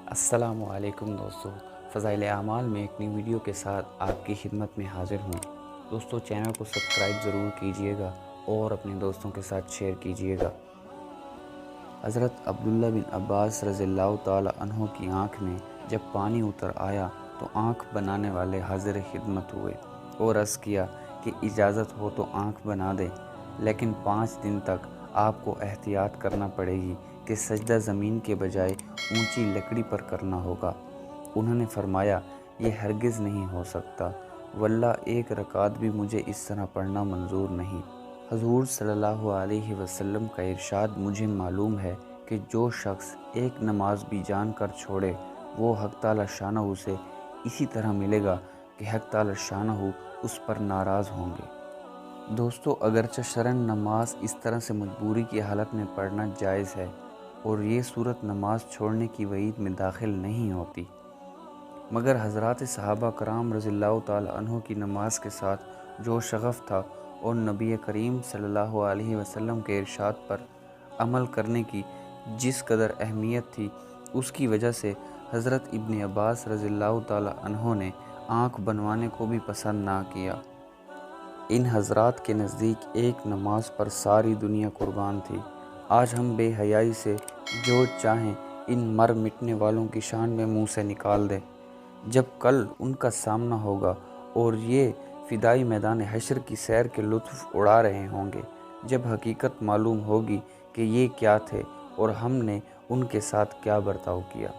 السلام علیکم دوستو، فضائل اعمال میں ایک نئی ویڈیو کے ساتھ آپ کی خدمت میں حاضر ہوں۔ دوستو چینل کو سبسکرائب ضرور کیجئے گا اور اپنے دوستوں کے ساتھ شیئر کیجئے گا۔ حضرت عبداللہ بن عباس رضی اللہ تعالی عنہ کی آنکھ میں جب پانی اتر آیا تو آنکھ بنانے والے حاضر خدمت ہوئے اور عرض کیا کہ اجازت ہو تو آنکھ بنا دیں، لیکن 5 دن تک آپ کو احتیاط کرنا پڑے گی کہ سجدہ زمین کے بجائے اونچی لکڑی پر کرنا ہوگا۔ انہوں نے فرمایا یہ ہرگز نہیں ہو سکتا، واللہ 1 رکعت بھی مجھے اس طرح پڑھنا منظور نہیں۔ حضور صلی اللہ علیہ وسلم کا ارشاد مجھے معلوم ہے کہ جو شخص ایک نماز بھی جان کر چھوڑے وہ حق تعالی شانہ سے اسی طرح ملے گا کہ حق تعالی شانہ اس پر ناراض ہوں گے۔ دوستو اگرچہ شرعاً نماز اس طرح سے مجبوری کی حالت میں پڑھنا جائز ہے اور یہ صورت نماز چھوڑنے کی وعید میں داخل نہیں ہوتی، مگر حضرات صحابہ کرام رضی اللہ تعالی عنہ کی نماز کے ساتھ جو شغف تھا اور نبی کریم صلی اللہ علیہ وسلم کے ارشاد پر عمل کرنے کی جس قدر اہمیت تھی، اس کی وجہ سے حضرت ابن عباس رضی اللہ تعالی عنہ نے آنکھ بنوانے کو بھی پسند نہ کیا۔ ان حضرات کے نزدیک ایک نماز پر ساری دنیا قربان تھی۔ آج ہم بے حیائی سے جو چاہیں ان مر مٹنے والوں کی شان میں منہ سے نکال دیں، جب کل ان کا سامنا ہوگا اور یہ فدائی میدان حشر کی سیر کے لطف اڑا رہے ہوں گے، جب حقیقت معلوم ہوگی کہ یہ کیا تھے اور ہم نے ان کے ساتھ کیا برتاؤ کیا۔